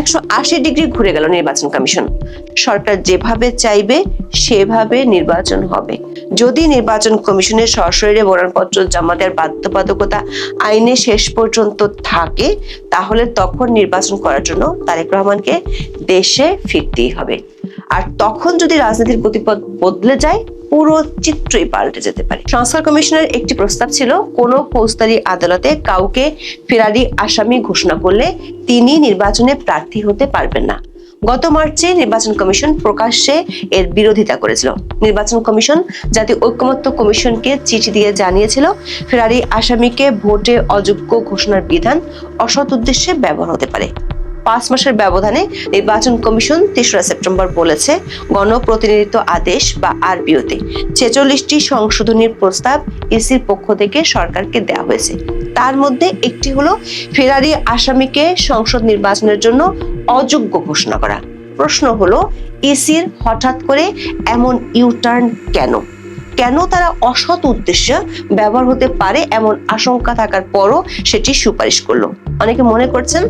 180 degree ঘুরে গেল নির্বাচন কমিশন। সরকার যেভাবে চাইবে সেভাবে নির্বাচন হবে। যদি নির্বাচন কমিশনের সশরীরে মনোনয়নপত্র জমা দেওয়ার বাধ্যবাধকতা আইনে শেষ পর্যন্ত থাকে, তাহলে তখন নির্বাচন করার জন্য তারেক রহমানকে দেশে ফিরতেই হবে। আর তখন যদি রাজনীতির গতিপথ বদলে যায়, পুরো চিত্রই পাল্টে যেতে পারে। সংস্কার কমিশনের একটি প্রস্তাব ছিল, কোনো ফৌজদারি আদালতে কাউকে ফেরারি আসামি ঘোষণা করলে তিনি নির্বাচনে প্রার্থী হতে পারবেন না। গত মার্চে নির্বাচন কমিশন প্রকাশ্যে এর বিরোধিতা করেছিল। নির্বাচন কমিশন জাতীয় ঐকমত্য কমিশনকে চিঠি দিয়ে জানিয়েছিল, ফেরারি আসামিকে ভোটে অযোগ্য ঘোষণার বিধান অসৎ উদ্দেশ্যে ব্যবহার হতে পারে। 5 মাসের ব্যবধানে নির্বাচন কমিশন 3রা সেপ্টেম্বর বলেছে, গণপ্রতিনিধিত্ব আদেশ বা আরপিওতে 46টি সংশোধনীর প্রস্তাব ইসির পক্ষ থেকে সরকারকে দেওয়া হয়েছে। তার মধ্যে একটি হলো ফেরারি আসামিকে সংসদ নির্বাচনের জন্য অযোগ্য ঘোষণা করা। প্রশ্ন হলো, ইসির হঠাৎ করে এমন ইউটার্ন কেন? কেন তারা অসৎ উদ্দেশ্যে ব্যবহার হতে পারে এমন আশঙ্কা থাকার পরও সেটি সুপারিশ করলো? অনেকে মনে করছেন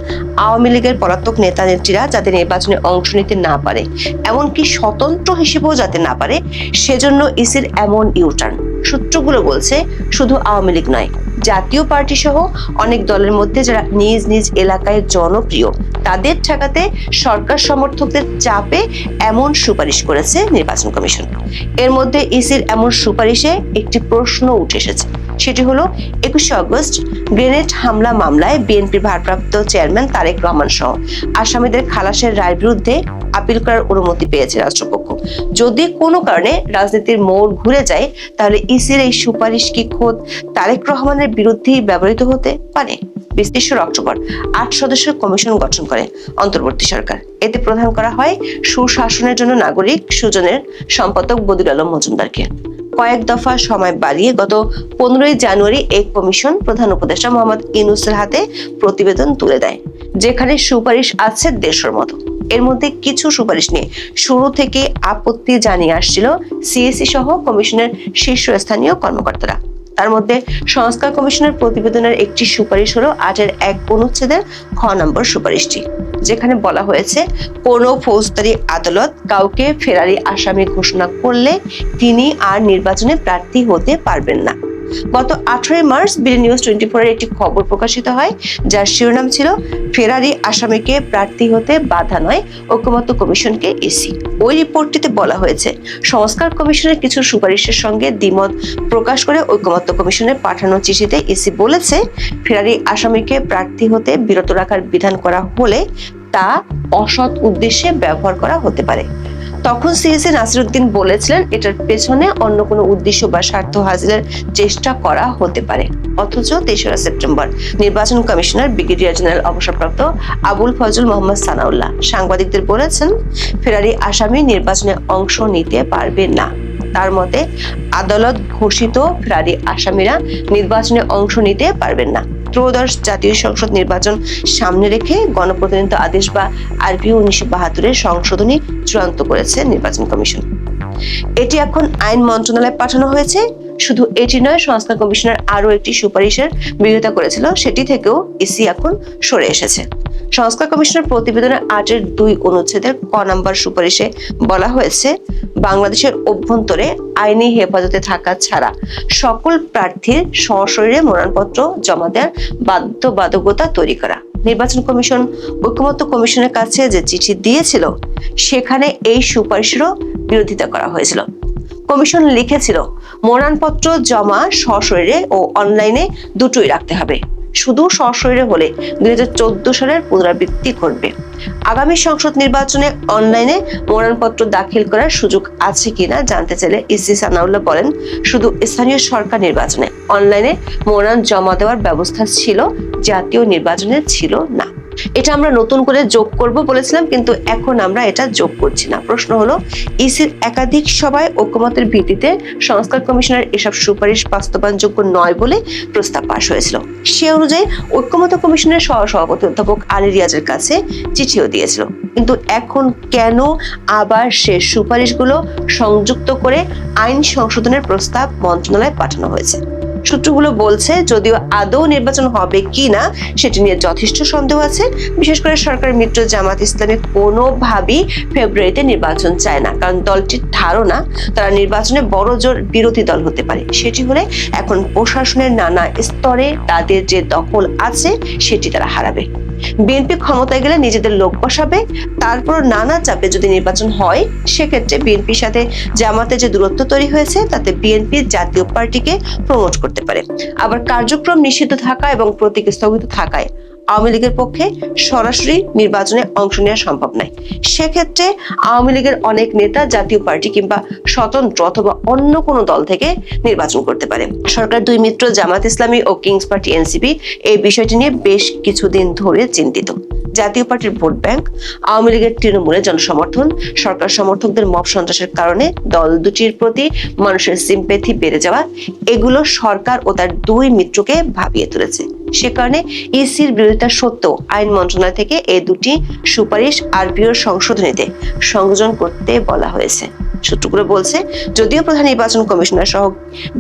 আওয়ামী লীগের পলাতক নেতা নেত্রীরা যাতে নির্বাচনে অংশ নিতে না পারে, এমনকি স্বতন্ত্র হিসেবেও যাতে না পারে, সেজন্য ইসির এমন ইউটার্ন। সূত্রগুলো বলছে শুধু আওয়ামী লীগ নয়, জাতীয় পার্টি সহ অনেক দলের মধ্যে যারা নিজ নিজ এলাকায় জনপ্রিয়, তাদের ঠেকাতে সরকার সমর্থকদের চাপে এমন সুপারিশ করেছে নির্বাচন কমিশন। এর মধ্যে ইসির এমন সুপারিশে একটি প্রশ্ন উঠে এসেছে, সেটি হলো 21শে আগস্ট গ্রেনেড হামলা মামলায় বিএনপির ভারপ্রাপ্ত চেয়ারম্যান তারেক রহমান সহ আসামিদের খালাসের রায়ের বিরুদ্ধে আপিল করার অনুমতি পেয়েছে রাষ্ট্রপক্ষ। যদি কোনো কারণে রাজনীতির মোড় ঘুরে যায়, তাহলে ইসির এই সুপারিশ কি খোদ তারেক রহমানের বিরুদ্ধেই ব্যবহৃত হতে পারে? 20 অক্টোবর 8 সদস্যের কমিশন গঠন করে অন্তর্বর্তী সরকার। এতে প্রধান করা হয় সুশাসনের জন্য নাগরিক সুজনের সম্পাদক বদিউল আলম মজুমদারকে। কয়েক দফা সময় বাড়িয়ে গত 15ই জানুয়ারি এই কমিশন প্রধান উপদেষ্টা মোহাম্মদ ইউনূসের হাতে প্রতিবেদন তুলে দেয়, যেখানে সুপারিশ আছে 150 মতো। এর মধ্যে কিছু সুপারিশ নিয়ে শুরু থেকে আপত্তি জানিয়ে আসছিল সিএসি সহ কমিশনের শীর্ষস্থানীয় কর্মকর্তারা। তার মধ্যে সংস্কার কমিশনের প্রতিবেদনের একটি সুপারিশ হলো 8-এর 1 অনুচ্ছেদের খ নম্বর সুপারিশটি, যেখানে বলা হয়েছে, কোনো ফৌজদারি আদালত কাউকে ফেরারি আসামি ঘোষণা করলে তিনি আর নির্বাচনে প্রার্থী হতে পারবেন না। গত 18 মার্চ বিডি নিউজ 24 এর একটি খবর প্রকাশিত হয়, যার শিরোনাম ছিল, ফেরারি আসামিকে প্রার্থী হতে বাধা নয়, ঐকমত্য কমিশনকে ইসি। ওই রিপোর্টটিতে বলা হয়েছে, সংস্কার কমিশনের কিছু সুপারিশের সঙ্গে দ্বিমত প্রকাশ করে ঐকমত্য কমিশনের পাঠানো চিঠিতে ইসি বলেছে, ফেরারি আসামিকে প্রার্থী হতে বিরত রাখার বিধান করা হলে তা অসৎ উদ্দেশ্যে ব্যবহার করা হতে পারে। তখন সিএসি নাসিরউদ্দিন বলেছিলেন, এটার পেছনে অন্য কোনো উদ্দেশ্য বা স্বার্থ হাসিলের চেষ্টা করা হতে পারে। অথচ 3রা সেপ্টেম্বর নির্বাচন কমিশনার ব্রিগেডিয়ার জেনারেল অবসরপ্রাপ্ত আবুল ফজল মোহাম্মদ সানাউল্লাহ সাংবাদিকদের বলেছেন, ফেরারি আসামি নির্বাচনে অংশ নিতে পারবে না। তার মতে, আদালত ঘোষিত ফেরারি আসামিরা নির্বাচনে অংশ নিতে পারবেন না। ত্রয়োদশ জাতীয় সংসদ নির্বাচন সামনে রেখে গণপ্রতিনিধিত্ব আদেশ বা আরপিও 1972-এর সংশোধনী চূড়ান্ত করেছে নির্বাচন কমিশন। এটি এখন আইন মন্ত্রণালয়ে পাঠানো হয়েছে। শুধু এটি নয়, সংস্কার কমিশনের আরো একটি সুপারিশের বিরোধিতা করেছিল, সেটি থেকেও ইসি এখন সরে এসেছে। সংস্কার কমিশনের প্রতিবেদনে 8-এর 2 অনুচ্ছেদের ক নম্বর সুপারিশে বলা হয়েছে, বাংলাদেশের অভ্যন্তরে আইনি হেফাজতে থাকা ছাড়া সকল প্রার্থীর সশরীরে মনোনয়নপত্র জমা দেওয়ার বাধ্যবাধকতা তৈরি করা। নির্বাচন কমিশন ঐকমত্য কমিশনের কাছে যে চিঠি দিয়েছিল, সেখানে এই সুপারিশেরও বিরোধিতা করা হয়েছিল। কমিশন লিখেছিল, মনোনয়নপত্র জমা সশরীরে ও অনলাইনে দুটোই রাখতে হবে। শুধু সশরীরে হলে 2014 সালের পুনরাবৃত্তি ঘটবে। আগামী সংসদ নির্বাচনে অনলাইনে মনোনয়নপত্র দাখিল করার সুযোগ আছে কিনা জানতে চাইলে ইসি সানাউল্লাহ বলেন, শুধু স্থানীয় সরকার নির্বাচনে অনলাইনে মনোনয়ন জমা দেওয়ার ব্যবস্থা ছিল, জাতীয় নির্বাচনে ছিল না। এটা আমরা নতুন করে যোগ করব বলেছিলাম, কিন্তু এখন আমরা এটা যোগ করছি না। প্রশ্ন হলো, ইসির একাধিক সভায় ঐকমত্যের ভিত্তিতে সংস্কার কমিশনের এসব সুপারিশ বাস্তবায়নযোগ্য নয় বলে প্রস্তাব পাশ হয়েছিল। সে অনুযায়ী ঐকমত্য কমিশনের সহসভাপতি অধ্যাপক আলী রিয়াজের কাছে চিঠিও দিয়েছিল। কিন্তু এখন কেন আবার সে সুপারিশগুলো সংযুক্ত করে আইন সংশোধনের প্রস্তাব মন্ত্রণালয়ে পাঠানো হয়েছে? সূত্রগুলো বলছে যদিও আদৌ নির্বাচন হবে কিনা সেটি নিয়ে যথেষ্ট সন্দেহ আছে। বিশেষ করে সরকারের মিত্র জামাত ইসলামী কোনোভাবেই ফেব্রুয়ারিতে নির্বাচন চায় না, কারণ দলটির ধারণা তারা নির্বাচনে বড় জোর বিরোধী দল হতে পারে। সেটি হলে এখন প্রশাসনের নানা স্তরে তাদের যে দখল আছে সেটি তারা হারাবে। বিএনপি ক্ষমতায় গেলে নিজেদের লোক বসাবে, তারপর নানা চাপে যদি নির্বাচন হয় সেক্ষেত্রে বিএনপির সাথে জামাতের যে দূরত্ব তৈরি হয়েছে তাতে বিএনপি জাতীয় পার্টিকে প্রমোট করতে পারে। আবার কার্যক্রম নিষিদ্ধ থাকা এবং প্রতীক স্থগিত থাকায় আওয়ামী লীগের পক্ষে সরাসরি নির্বাচনে অংশ নেওয়া সম্ভব নয়। সেক্ষেত্রে আওয়ামী লীগের অনেক নেতা জাতীয় পার্টি কিংবা স্বতন্ত্র অথবা অন্য কোনো দল থেকে নির্বাচন করতে পারে। সরকার দুই মিত্র জামাত ইসলামী ও কিংস পার্টি এনসিপি এই বিষয়টি নিয়ে বেশ কিছুদিন ধরে চিন্তিত। জাতীয় পার্টির ভোট ব্যাংক, আওয়ামী লীগের তৃণমূলের জনসমর্থন, সরকার সমর্থকদের মব সন্ত্রাসের কারণে দল দুটির প্রতি মানুষের সিম্প্যাথি বেড়ে যাওয়া, এগুলো সরকার ও তার দুই মিত্রকে ভাবিয়ে তুলেছে। সে কারণে ইসির বিরোধিতা সত্ত্বেও আইন মন্ত্রণালয় থেকে এই দুটি সুপারিশ আরপিওর সংশোধনীতে সংযোজন করতে বলা হয়েছে। সূত্রগুলো বলছে যদিও প্রধান নির্বাচন কমিশনার সহ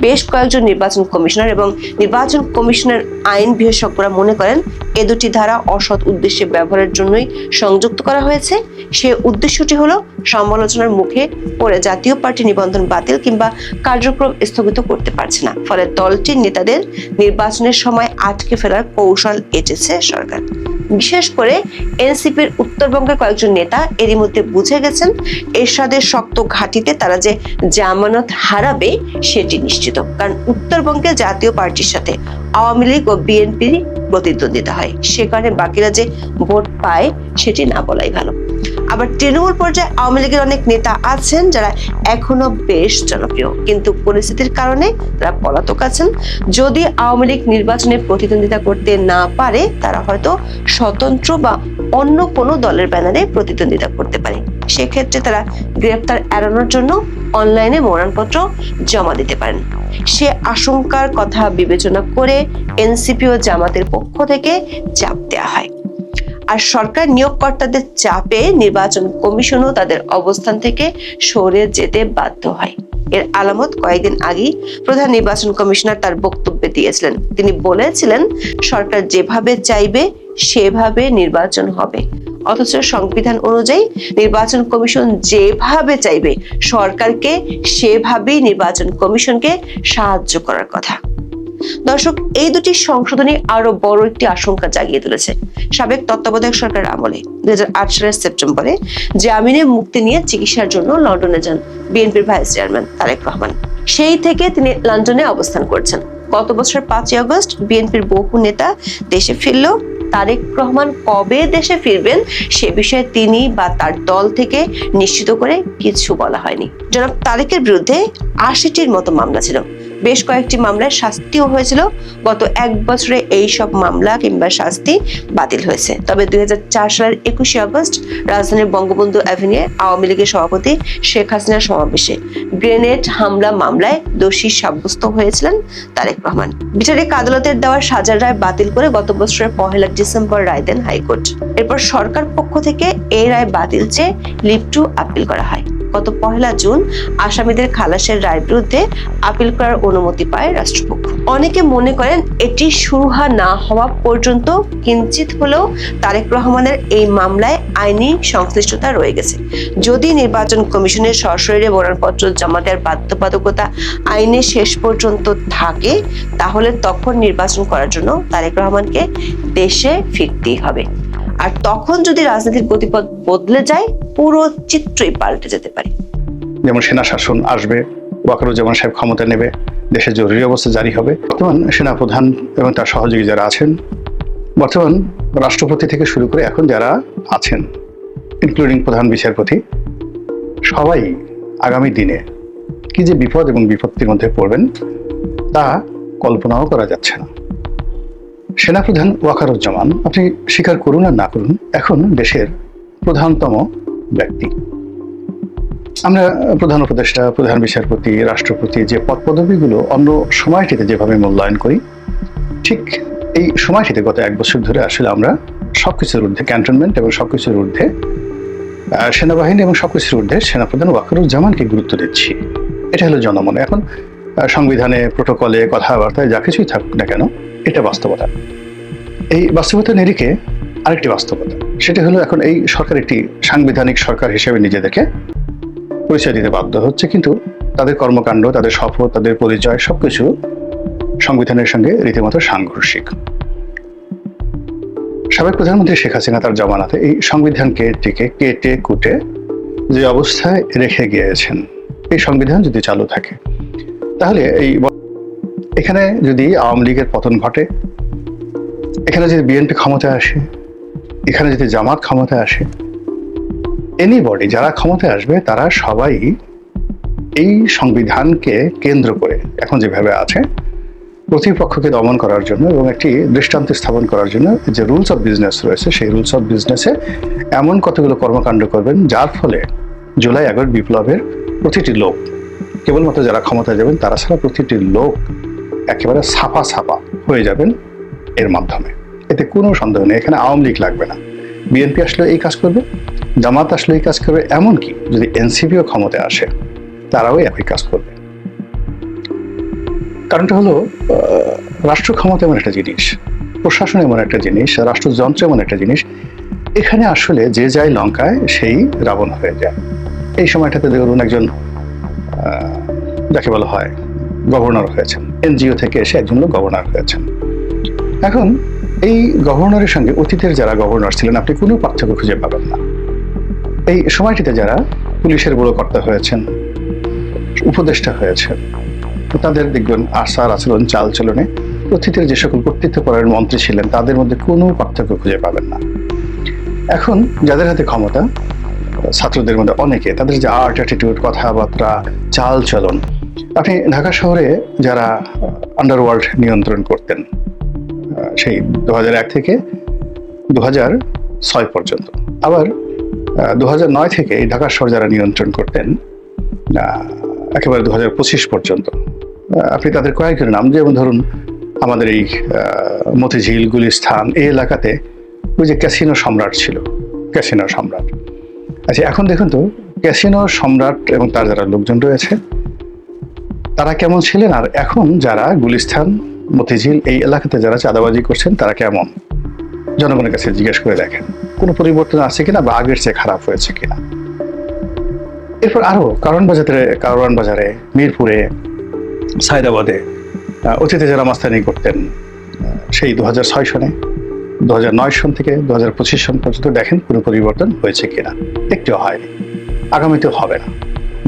বেশ কয়েকজন নির্বাচন কমিশনার এবং নির্বাচন কমিশনের আইন বিশেষজ্ঞরা মনে করেন এ দুটি ধারা অসৎ উদ্দেশ্যে ব্যবহারের জন্যই সংযুক্ত করা হয়েছে। সে উদ্দেশ্যটি হলো সমালোচনার মুখে পড়ে জাতীয় পার্টি নিবন্ধন বাতিল কিংবা কার্যক্রম স্থগিত করতে পারছে না, ফলে দলটির নেতাদের নির্বাচনের সময় আটকে ফেলার কৌশল এঁটেছে সরকার। বিশেষ করে এনসিপির উত্তরবঙ্গের কয়েকজন নেতা এরই মধ্যে বুঝে গেছেন এরশাদের শক্ত ঘাঁটিতে তারা যে জামানত হারাবে সেটি নিশ্চিত, কারণ উত্তরবঙ্গে জাতীয় পার্টির সাথে আওয়ামী লীগ ও বিএনপির প্রতিদ্বন্দ্বিতা হয়। সে কারণে বাকিরা যে ভোট পায় সেটি না বলাই ভালো। আবার তৃণমূল পর্যায়ে আওয়ামী লীগের অনেক নেতা আছেন যারা এখনো বেশ জনপ্রিয়, কিন্তু পরিস্থিতির কারণে তারা পলাতক আছেন। যদি আওয়ামী লীগ নির্বাচনে প্রতিদ্বন্দ্বিতা করতে না পারে তারা হয়তো স্বতন্ত্র বা অন্য কোনো দলের ব্যানারে প্রতিদ্বন্দ্বিতা করতে পারে। সেক্ষেত্রে তারা গ্রেফতার এড়ানোর জন্য অনলাইনে মনোনয়নপত্র জমা দিতে পারেন। সে আশঙ্কার কথা বিবেচনা করে এনসিপি ও জামাতের পক্ষ থেকে চাপ দেওয়া হয়। আর সরকার নিয়োগকর্তাদের চাপে নির্বাচন কমিশনও তাদের অবস্থান থেকে সরে যেতে বাধ্য হয়। এর আলামত কয়েকদিন আগেই প্রধান নির্বাচন কমিশনার তার বক্তব্যে দিয়েছিলেন। তিনি বলেছিলেন সরকার যেভাবে চাইবে সেভাবে নির্বাচন হবে, অথচ সংবিধান অনুযায়ী নির্বাচন কমিশন যেভাবে চাইবে সরকারকে সেভাবেই নির্বাচন কমিশনকে সাহায্য করার কথা। দর্শক, এই দুটি সংশোধনী আরো বড় একটি আশঙ্কা জাগিয়ে তুলেছে। সাবেক তত্ত্বাবধায়ক সরকারের আমলে 2008 সালের সেপ্টেম্বরে জামিনে মুক্তি নিয়ে চিকিৎসার জন্য লন্ডনে যান বিএনপির ভাইস চেয়ারম্যান তারেক রহমান। সেই থেকে তিনি লন্ডনে অবস্থান করছেন। গত বছর 5 আগস্ট বিএনপির বহু নেতা দেশে ফিরলেও তারেক রহমান কবে দেশে ফিরবেন সে বিষয়ে তিনি বা তার দল থেকে নিশ্চিত করে কিছু বলা হয়নি। জনাব তারেকের বিরুদ্ধে 80টির মতো মামলা ছিল। বেশ কয়েকটি মামলায় শাস্তিও হয়েছিল। গত 1 বছরে এই সব মামলা কিংবা শাস্তি বাতিল হয়েছে। তবে 2004 সালের 21 আগস্ট রাজধানীর বঙ্গবন্ধু অ্যাভিনিউয়ে আওয়ামী লীগের সভাপতি শেখ হাসিনার সমাবেশে গ্রেনেড হামলা মামলায় দোষী সাব্যস্ত হয়েছিলেন তারেক রহমান। বিচারিক আদালতের দেওয়া সাজার রায় বাতিল করে গত বছরের 1 ডিসেম্বর রায় দেন হাইকোর্ট। এরপর সরকার পক্ষ থেকে এই রায় বাতিল চেয়ে লিভ টু আপিল করা হয়। গত 1 জুন আসামিদের খালাসের রায়ের বিরুদ্ধে আপিল করার অনুমতি পায় রাষ্ট্রপক্ষ। অনেকে মনে করেন এটি সুরাহা না হওয়া পর্যন্ত কিঞ্চিত হলেও তারেক রহমানের এই মামলায় আইনি সংশ্লিষ্টতা রয়ে গেছে। যদি নির্বাচন কমিশনের সশরীরে মনোনয়নপত্র জমা দেওয়ার বাধ্যবাধকতা আইনে শেষ পর্যন্ত থাকে তাহলে তখন নির্বাচন করার জন্য তারেক রহমানকে দেশে ফিরতেই হবে। আর তখন যদি রাজনীতির গতিপথ বদলে যায় পুরো চিত্রই পাল্টে যেতে পারে। যেমন সেনা শাসন আসবে, ওয়াকারুজ্জামান সাহেব ক্ষমতা নেবে, দেশে জরুরি অবস্থা জারি হবে। বর্তমান সেনাপ্রধান এবং তার সহযোগী যারা আছেন, বর্তমান রাষ্ট্রপতি থেকে শুরু করে এখন যারা আছেন ইনক্লুডিং প্রধান বিচারপতি, সবাই আগামী দিনে কি যে বিপদ এবং বিপত্তির মধ্যে পড়বেন তা কল্পনাও করা যাচ্ছে না। সেনাপ্রধান ওয়াকারুজ্জামান, আপনি স্বীকার করুন আর না করুন, এখন দেশের প্রধানতম ব্যক্তি। আমরা প্রধান উপদেষ্টা, প্রধান বিচারপতি, রাষ্ট্রপতি যে পদপদবীগুলো অন্য সময়টিতে যেভাবে মূল্যায়ন করি, ঠিক এই সময়টিতে গত 1 বছর ধরে আসলে আমরা সবকিছুর ঊর্ধ্বে ক্যান্টনমেন্ট এবং সবকিছুর ঊর্ধ্বে সেনাবাহিনী এবং সবকিছুর ঊর্ধ্বে সেনাপ্রধান ওয়াকারুজ্জামানকে গুরুত্ব দিচ্ছি। এটা হলো জনমনে। এখন সংবিধানে, প্রোটোকলে, কথাবার্তায় যা কিছুই থাকুক না কেন, এটা বাস্তবতা। এই বাস্তবতার নিরিখে আরেকটি বাস্তবতা, সেটা হলো এখন এই সরকার একটি সাংবিধানিক সরকার হিসেবে নিজেদেরকে পরিচয় দিতে বাধ্য হচ্ছে, কিন্তু তাদের কর্মকাণ্ড, তাদের শপথ, তাদের পরিচয় সবকিছু সংবিধানের সঙ্গে রীতিমতো সাংঘর্ষিক। সাবেক প্রধানমন্ত্রী শেখ হাসিনা তার জমানাতে এই সংবিধানকে কেটে কুটে যে অবস্থায় রেখে গিয়েছেন, এই সংবিধান যদি চালু থাকে তাহলে এখানে যদি আওয়ামী লীগের পতন ঘটে, এখানে যদি বিএনপি ক্ষমতায় আসে, এখানে যদি জামাত ক্ষমতায় আসে, এনিবডি যারা ক্ষমতায় আসবে তারা সবাই এই সংবিধানকে কেন্দ্র করে এখন যেভাবে আছে প্রতিপক্ষকে দমন করার জন্য এবং একটি দৃষ্টান্ত স্থাপন করার জন্য যে রুলস অফ বিজনেস রয়েছে, সেই রুলস অফ বিজনেসে এমন কতগুলো কর্মকাণ্ড করবেন যার ফলে জুলাই 11 বিপ্লবের প্রতিটি লোক, কেবলমাত্র যারা ক্ষমতায় যাবেন তারা ছাড়া প্রতিটি লোক একেবারে ছাপা ছাপা হয়ে যাবেন এর মাধ্যমে। এতে কোনো সন্দেহ নেই, এখানে আওয়ামী লীগ লাগবে না, বিএনপি আসলে এই কাজ করবে, জামাত আসলে এই কাজ করবে, এমনকি যদি এনসিপিও ক্ষমতায় আসে তারাও একই কাজ করবে। কারণটা হলো রাষ্ট্র ক্ষমতা এমন একটা জিনিস, প্রশাসন এমন একটা জিনিস, রাষ্ট্রযন্ত্র এমন একটা জিনিস, এখানে আসলে যে যায় লঙ্কায় সেই রাবণ হয়ে যায়। এই সময়টাতে ধরুন একজন যাকে বলা হয় গভর্নর হয়েছেন, এনজিও থেকে এসে একজন লোক গভর্নর হয়েছেন। এখন এই গভর্নরের সঙ্গে অতীতের যারা গভর্নর ছিলেন আপনি কোনো পার্থক্য খুঁজে পাবেন না। এই সময়টিতে যারা পুলিশের বড় কর্তা হয়েছেন, উপদেষ্টা হয়েছেন, তাদের দেখবেন আচার আচরণ, চাল চলনে অতীতের যে সকল কর্তৃত্বপরায়ণ মন্ত্রী ছিলেন তাদের মধ্যে কোনো পার্থক্য খুঁজে পাবেন না। এখন যাদের হাতে ক্ষমতা, ছাত্রদের মধ্যে অনেকে, তাদের যে আর্ট, অ্যাটিটিউড, কথাবার্তা, চাল চলন, আপনি ঢাকা শহরে যারা আন্ডারওয়ার্ল্ড নিয়ন্ত্রণ করতেন সেই 2001 থেকে 2006 পর্যন্ত, আবার 2009 থেকে এই ঢাকা শহর যারা নিয়ন্ত্রণ করতেন একেবারে 2025 পর্যন্ত, আপনি তাদের কয়েকজন নাম, যেমন ধরুন আমাদের এই মতিঝিল, গুলিস্তান এই এলাকাতে ওই যে ক্যাসিনো সম্রাট ছিল, ক্যাসিনো সম্রাট। আচ্ছা এখন দেখুন তো ক্যাসিনো সম্রাট এবং তার যারা লোকজন রয়েছে তারা কেমন ছিলেন, আর এখন যারা গুলিস্তান, মতিঝিল এই এলাকাতে যারা চাঁদাবাজি করছেন তারা কেমন, জনগণের কাছে জিজ্ঞেস করে দেখেন কোনো পরিবর্তন আছে কিনা বা আগের চেয়ে খারাপ হয়েছে কিনা। এরপর আরো কারওয়ান বাজারে, মিরপুরে, সায়দাবাদে অতীতে যারা মাস্তানি করতেন সেই 2006 সনে, 2009 সন থেকে 2025 সন পর্যন্ত দেখেন কোনো পরিবর্তন হয়েছে কিনা, একটিও হয়নি, আগামীতেও হবে না।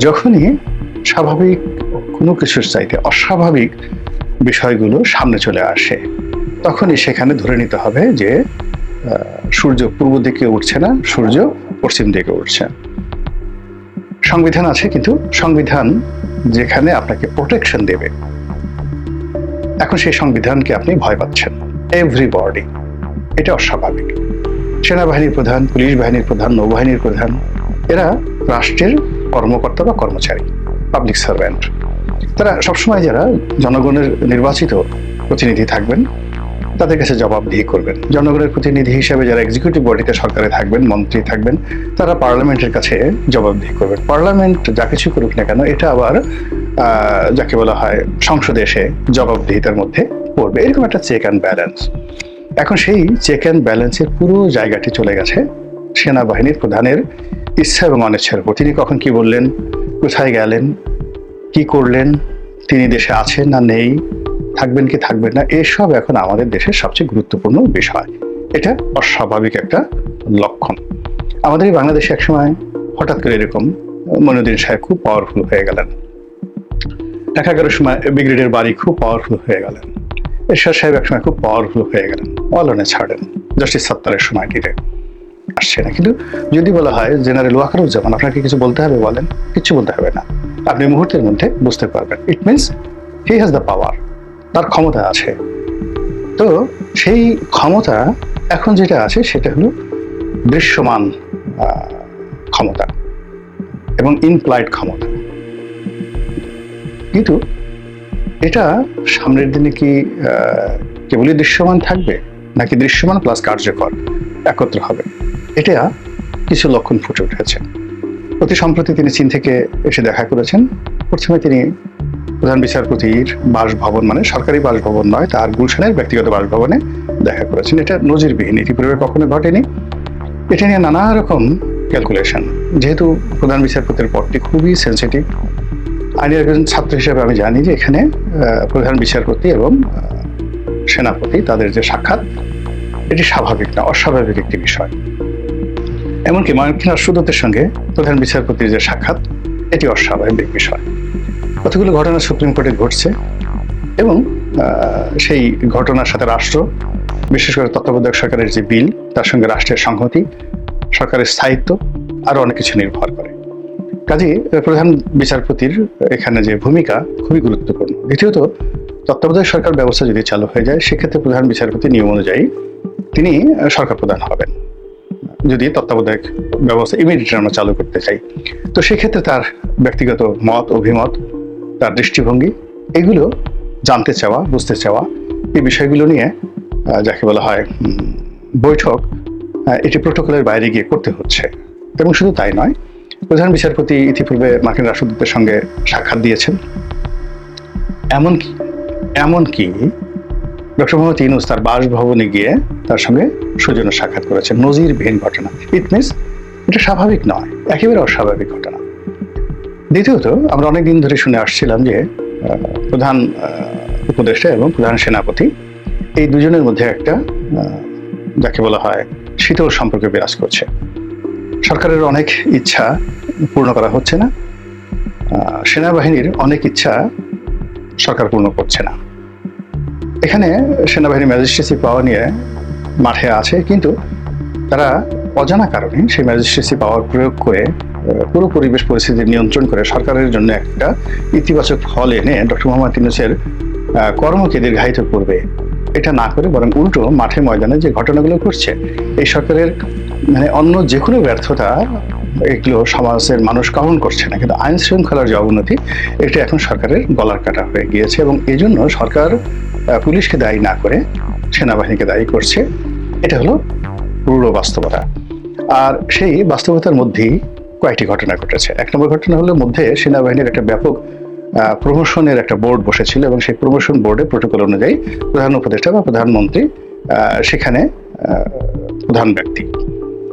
যখনই স্বাভাবিক কোনো কিছুর চাইতে অস্বাভাবিক বিষয়গুলো সামনে চলে আসে তখনই সেখানে ধরে নিতে হবে যে সূর্য পূর্ব দিকে উঠছে না, সূর্য পশ্চিম দিকে উঠছে। সংবিধান আছে, কিন্তু সংবিধান যেখানে আপনাকে প্রোটেকশন দেবে, এখন সেই সংবিধানকে আপনি ভয় পাচ্ছেন এভরিবডি, এটা অস্বাভাবিক। সেনাবাহিনীর প্রধান, পুলিশ বাহিনীর প্রধান, নৌবাহিনীর প্রধান, এরা রাষ্ট্রের কর্মকর্তা বা কর্মচারী, পাবলিক সার্ভেন্ট। তারা সবসময় যারা জনগণের নির্বাচিত প্রতিনিধি থাকবেন তাদের কাছে জবাবদিহি করবেন। জনগণের প্রতিনিধি হিসেবে যারা এক্সিকিউটিভ বডিতে সরকারে থাকবেন, মন্ত্রী থাকবেন, তারা পার্লামেন্টের কাছে জবাবদিহি করবেন। পার্লামেন্ট যা কিছু করুক না কেন এটা আবার যাকে বলা হয় সংসদে এসে জবাবদিহিতার মধ্যে পড়বে, এরকম একটা চেক অ্যান্ড ব্যালেন্স। এখন সেই চেক অ্যান্ড ব্যালেন্সের পুরো জায়গাটি চলে গেছে সেনাবাহিনীর প্রধানের ইচ্ছা এবং অনিচ্ছার উপর। তিনি কখন কি বললেন, কোথায় গেলেন, কি করলেন, তিনি দেশে আছেন না নেই, থাকবেন কি থাকবেন না, এসব এখন আমাদের দেশের সবচেয়ে গুরুত্বপূর্ণ বিষয়। এটা অস্বাভাবিক একটা লক্ষণ। আমাদের এই বাংলাদেশে একসময় হঠাৎ করে এরকম মইনুদ্দিন সাহেব খুব পাওয়ারফুল হয়ে গেলেন, 11 সময় ব্রিগেডের বাড়ি খুব পাওয়ারফুল হয়ে গেলেন, এরশাদ সাহেব একসময় খুব পাওয়ারফুল হয়ে গেলেন, অলনে ছাড়েন, জাস্টিস সাত্তারের সময়টিতে আসছে না। কিন্তু যদি বলা হয় জেনারেল ওয়াকারুজ্জামান, আপনাকে কিছু বলতে হবে, বলেন, কিছু বলতে হবে না, আপনি মুহূর্তের মধ্যে বুঝতে পারবেন। It means he has the power, তার ক্ষমতা আছে। তো সেই ক্ষমতা এখন যেটা আছে সেটা হলো দৃশ্যমান ক্ষমতা এবং ইমপ্লয়েড ক্ষমতা। কিন্তু এটা সামনের দিনে কি কেবলই দৃশ্যমান থাকবে নাকি দৃশ্যমান প্লাস কার্যকর একত্র হবে, এটা কিছু লক্ষণ ফুটে উঠেছে। অতি সম্প্রতি তিনি চীন থেকে এসে দেখা করেছেন। প্রথমে তিনি প্রধান বিচারপতির বাসভবন, মানে সরকারি বাসভবন নয়, তার গুলশানের ব্যক্তিগত বাসভবনে দেখা করেছেন। এটা নজিরবিহীন, ইতিপূর্বে কখনো ঘটেনি। এটা নিয়ে নানা রকম ক্যালকুলেশন। যেহেতু প্রধান বিচারপতির পদটি খুবই সেন্সিটিভ, আইনের একজন ছাত্র হিসেবে আমি জানি যে এখানে প্রধান বিচারপতি এবং সেনাপতি তাদের যে সাক্ষাৎ, এটি স্বাভাবিক না, অস্বাভাবিক একটি বিষয়। এমনকি মার্কিন রাষ্ট্রদূতের সঙ্গে প্রধান বিচারপতির যে সাক্ষাৎ, এটি অস্বাভাবিক বিষয়। কতগুলো ঘটনা সুপ্রিম কোর্টে ঘটছে এবং সেই ঘটনার সাথে রাষ্ট্র, বিশেষ করে তত্ত্বাবধায়ক সরকারের যে বিল, তার সঙ্গে রাষ্ট্রের সংহতি, সরকারের স্থায়িত্ব, আরো অনেক কিছু নির্ভর করে। কাজেই প্রধান বিচারপতির এখানে যে ভূমিকা খুবই গুরুত্বপূর্ণ। দ্বিতীয়ত, তত্ত্বাবধায়ক সরকার ব্যবস্থা যদি চালু হয়ে যায়, সেক্ষেত্রে প্রধান বিচারপতি নিয়ম অনুযায়ী তিনি সরকার প্রধান হবেন। যদি তত্ত্বাবধায়ক ব্যবস্থা ইমিডিয়েটলি আমরা চালু করতে চাই, তো সেক্ষেত্রে তার ব্যক্তিগত মত, অভিমত, তার দৃষ্টিভঙ্গি, এগুলো জানতে চাওয়া, বুঝতে চাওয়া, এই বিষয়গুলো নিয়ে যাকে বলা হয় বৈঠক, এটি প্রোটোকলের বাইরে গিয়ে করতে হচ্ছে। এবং শুধু তাই নয়, প্রধান বিচারপতি ইতিপূর্বে মার্কিন রাষ্ট্রদূতের সঙ্গে সাক্ষাৎ দিয়েছেন। এমনকি ডক্টর মোহাম্মদ ইউনূস তার বাসভবনে গিয়ে তার সঙ্গে সৌজন্য সাক্ষাৎ করেছেন। নজিরবিহীন ঘটনা। ইট মিনস এটা স্বাভাবিক নয়, একেবারে অস্বাভাবিক ঘটনা। দ্বিতীয়ত, আমরা অনেকদিন ধরে শুনে আসছিলাম যে প্রধান উপদেষ্টা এবং প্রধান সেনাপতি, এই দুজনের মধ্যে একটা যাকে বলা হয় শীতল সম্পর্ক বিরাজ করছে। সরকারের অনেক ইচ্ছা পূর্ণ করা হচ্ছে না, সেনাবাহিনীর অনেক ইচ্ছা সরকার পূর্ণ করছে না। এখানে সেনাবাহিনী ম্যাজিস্ট্রেসি পাওয়ার নিয়ে মাঠে আছে, কিন্তু তারা অজানা কারণে সেই ম্যাজিস্ট্রেসি পাওয়ার প্রয়োগ করে পুরো পরিবেশ পরিস্থিতি নিয়ন্ত্রণ করে সরকারের জন্য একটা ইতিবাচক ফল এনে ডক্টর মোহাম্মদ ইউনূসের কর্মকে দীর্ঘায়িত করবে, এটা না করে বরং উল্টো মাঠে ময়দানে যে ঘটনাগুলো ঘটছে, এই সরকারের মানে অন্য যে কোনো ব্যর্থতা, এগুলো সমাজের মানুষ কামন করছে না, কিন্তু আইন শৃঙ্খলার যে অবনতি, এটা এখন সরকারের গলার কাটা হয়ে গিয়েছে। এবং এই জন্য সরকার পুলিশকে দায়ী না করে সেনাবাহিনীকে দায়ী করছে। এটা হলো রূঢ় বাস্তবতা। আর সেই বাস্তবতার মধ্যেই কয়েকটি ঘটনা ঘটেছে। এক নম্বর ঘটনা হলো, মধ্যে সেনাবাহিনীর একটা ব্যাপক প্রমোশনের একটা বোর্ড বসেছিল এবং সেই প্রমোশন বোর্ডে প্রোটোকল অনুযায়ী প্রধান উপদেষ্টা বা প্রধানমন্ত্রী সেখানে প্রধান ব্যক্তি।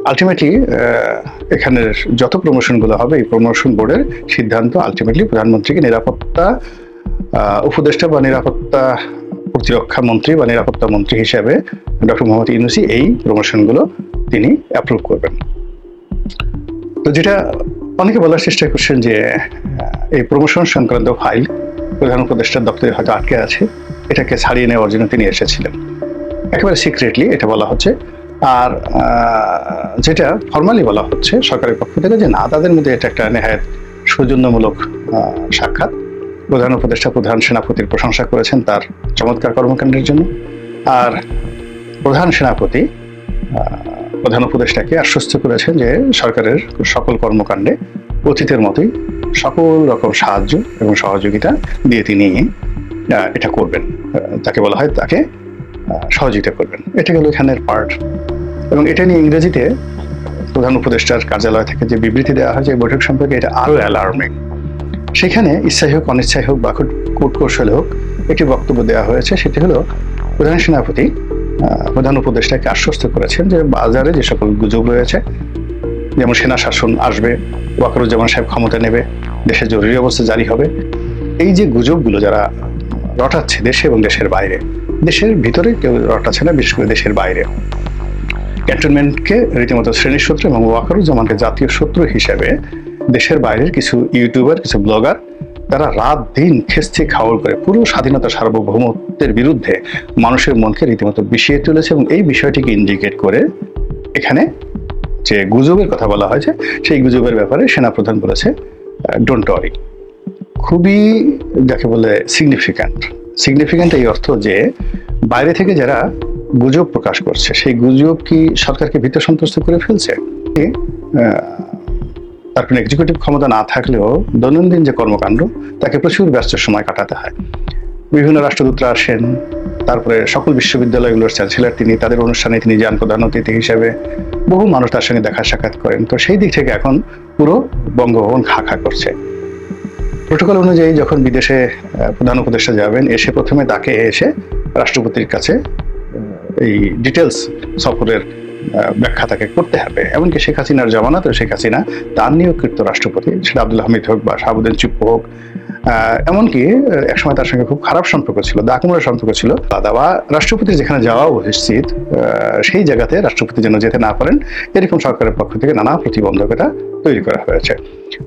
আলটিমেটলি এখানের যত প্রমোশনগুলো হবে, এই প্রমোশন বোর্ডের সিদ্ধান্ত আলটিমেটলি প্রধানমন্ত্রীকে নিরাপত্তা উপদেষ্টা বা নিরাপত্তা প্রতিরক্ষা মন্ত্রী বা নিরাপত্তা মন্ত্রী হিসেবে ডক্টর মোহাম্মদ ইউনূস এই প্রমোশনগুলো তিনি অ্যাপ্রুভ করবেন। তো যেটা অনেকে বলার চেষ্টা করছেন যে এই প্রমোশন সংক্রান্ত ফাইল প্রধান উপদেষ্টার দপ্তরে হয়তো আটকে আছে, এটাকে ছাড়িয়ে নেওয়ার জন্য তিনি এসেছিলেন। একেবারে সিক্রেটলি এটা বলা হচ্ছে। আর যেটা ফর্মালি বলা হচ্ছে সরকারের পক্ষ থেকে, যে না, তাদের মধ্যে এটা একটা নেহায়েত সৌজন্যমূলক সাক্ষাৎ। প্রধান উপদেষ্টা প্রধান সেনাপতির প্রশংসা করেছেন তার চমৎকার কর্মকাণ্ডের জন্য, আর প্রধান সেনাপতি প্রধান উপদেষ্টাকে আশ্বস্ত করেছেন যে সরকারের সকল কর্মকাণ্ডে অতীতের মতোই সকল রকম সাহায্য এবং সহযোগিতা দিয়ে তিনি এটা করবেন, তাকে বলা হয় তাকে সহযোগিতা করবেন। এটা গেল এখানের পার্ট। এবং এটা নিয়ে ইংরেজিতে প্রধান উপদেষ্টার কার্যালয় থেকে যে বিবৃতি দেওয়া হয় যে বৈঠক সম্পর্কে, এটা আরো অ্যালার্মিং। সেখানে ইচ্ছাই হোক অনিচ্ছাই হোক বা কূটকৌশলে হোক একটি বক্তব্য দেওয়া হয়েছে। সেটি হলো, প্রধান সেনাপতি প্রধান উপদেষ্টাকে আশ্বস্ত করেছেন যে বাজারে যে সকল গুজব রয়েছে, যেমন সেনা শাসন আসবে, ওয়াকারুজ্জামান সাহেব ক্ষমতা নেবে, দেশে জরুরি অবস্থা জারি হবে, এই যে গুজবগুলো যারা রটাচ্ছে দেশে এবং দেশের বাইরে, দেশের ভিতরে কেউ রটাচ্ছে না, বিশেষ করে দেশের বাইরে, ক্যান্টনমেন্টকে রীতিমতো শ্রেণীর শত্রু এবং ওয়াকারুজ্জামানকে জাতীয় শত্রু হিসেবে দেশের বাইরের কিছু ইউটিউবার, কিছু ব্লগার, তারা রাত দিন খেস্তি খাওয়াল করে পুরো স্বাধীনতা সার্বভৌমত্বের বিরুদ্ধে মানুষের মনকে রীতিমতো বিষিয়ে তুলেছে। এবং এই বিষয়টিকে ইন্ডিকেট করে এখানে যে গুজবের কথা বলা হয়েছে, সেই গুজবের ব্যাপারে সেনাপ্রধান বলেছে ডোন্ট ওয়ারি। খুবই যাকে বলে সিগনিফিক্যান্ট এই অর্থ যে বাইরে থেকে যারা গুজব প্রকাশ করছে, সেই গুজব কি সরকারকে ভীত সন্ত্রস্ত করে ফেলছে? তার কোনো এক্সিকিউটিভ ক্ষমতা না থাকলেও দৈনন্দিন যে কর্মকাণ্ড, তাকে প্রচুর ব্যস্ত সময় কাটাতে হয়। বিভিন্ন রাষ্ট্রদূতরা আসেন, তারপরে সকল বিশ্ববিদ্যালয়গুলোর চ্যান্সেলর তিনি, তাদের অনুষ্ঠানে তিনি যান প্রধান অতিথি হিসেবে, বহু মানুষ তার সঙ্গে দেখা সাক্ষাৎ করেন। তো সেই দিক থেকে এখন পুরো বঙ্গভবন খা খা করছে। প্রোটোকল অনুযায়ী যখন বিদেশে প্রধান উপদেষ্টা যাবেন, এসে প্রথমে তাকে এসে রাষ্ট্রপতির কাছে এই ডিটেলস সফরের ব্যাখ্যা তাকে করতে হবে। এমনকি শেখ হাসিনার জামানাতে শেখ হাসিনা তার নিয়োগকৃত রাষ্ট্রপতি, সেটা আব্দুল হামিদ হোক বা শাহাবুদ্দিন চিপ্পু হোক, এমনকি একসময় তার সঙ্গে খুব খারাপ সম্পর্ক ছিল, দাকুমড়ার সম্পর্ক ছিল, বা রাষ্ট্রপতির যেখানে যাওয়া উচিত সেই জায়গাতে রাষ্ট্রপতি যেন যেতে না পারেন, এরকম সরকারের পক্ষ থেকে নানা প্রতিবন্ধকতা তৈরি করা হয়েছে।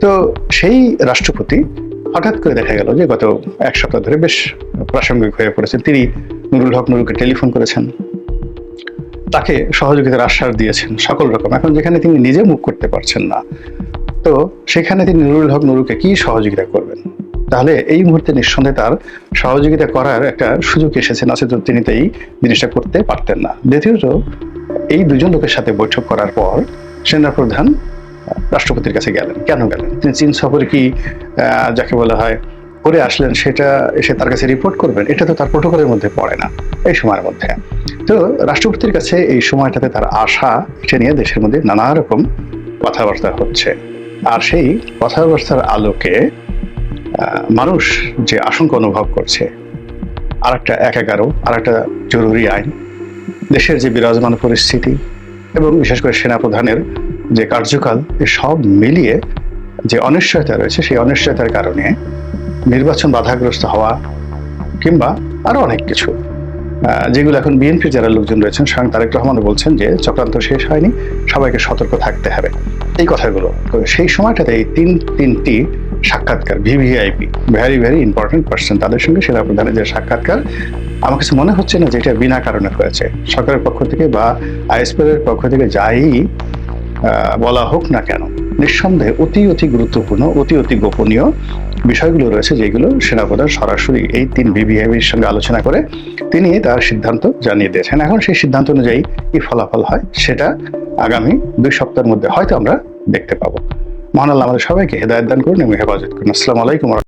তো সেই রাষ্ট্রপতি হঠাৎ করে দেখা গেল যে গত এক সপ্তাহ ধরে বেশ প্রাসঙ্গিক হয়ে পড়েছেন। তিনি নুরুল হক নুরুকে টেলিফোন করেছেন, তাকে সহযোগিতার আশ্বাস দিয়েছেন সকল রকম। এখন যেখানে তিনি নিজে মুখ করতে পারছেন না, তো সেখানে তিনি নুরুল হক নুরুকে কি সহযোগিতা করবেন? তাহলে এই মুহূর্তে নিঃসন্দেহে তার সহযোগিতা করার একটা সুযোগ এসেছে, নচেত তিনি তো এই জিনিসটা করতে পারতেন না। দ্বিতীয়ত, এই দুজন লোকের সাথে বৈঠক করার পর সেনাপ্রধান রাষ্ট্রপতির কাছে গেলেন। কেন গেলেন? তিনি চীন সফরে কি যাকে বলা হয় করে আসলেন, সেটা এসে তার কাছে রিপোর্ট করবেন? এটা তো তার প্রোটোকলের মধ্যে পড়ে না এই সময়ের মধ্যে। তো রাষ্ট্রপতির কাছে এই সময়টাতে তার আশা, এটা নিয়ে দেশের মধ্যে নানা রকম কথাবার্তা হচ্ছে। আর সেই কথাবার্তার আলোকে মানুষ যে আশঙ্কা অনুভব করছে, আর একটা ১/১১, আর একটা জরুরি আইন, দেশের যে বিরাজমান পরিস্থিতি এবং বিশেষ করে সেনাপ্রধানের যে কার্যকাল, সব মিলিয়ে যে অনিশ্চয়তা রয়েছে, সেই অনিশ্চয়তার কারণে নির্বাচন বাধাগ্রস্ত হওয়া কিংবা আরো অনেক কিছু, যেগুলো এখন বিএনপির যারা লোকজন রয়েছেন, স্বয়ং তারেক রহমানও বলছেন যে চক্রান্ত শেষ হয়নি, সবাইকে সতর্ক থাকতে হবে, এই কথাগুলো। তো সেই সময়টাতে এই তিনটি সাক্ষাৎকার, VVIP, very very important person, তাদের সঙ্গে সেনাপ্রধানের যে সাক্ষাৎকার, আমার কাছে মনে হচ্ছে না যে এটা বিনা কারণে হয়েছে। সরকারের পক্ষ থেকে বা আইএসপির পক্ষ থেকে যাই বলা হোক না কেন, নিঃসন্দেহে অতি গুরুত্বপূর্ণ, অতি গোপনীয় বিষয়গুলো রয়েছে, যেগুলো সেনাপ্রধান সরাসরি এই 3 ভিভিআইপির সঙ্গে আলোচনা করে তিনি তার সিদ্ধান্ত জানিয়ে দিয়েছেন। এখন সেই সিদ্ধান্ত অনুযায়ী কি ফলাফল হয়, সেটা আগামী 2 সপ্তাহের মধ্যে হয়তো আমরা দেখতে পাবো। মহান আল্লাহ আমাদের সবাইকে হেদায়েত দান করুন এবং হেফাজত করুন। আসসালামু আলাইকুম।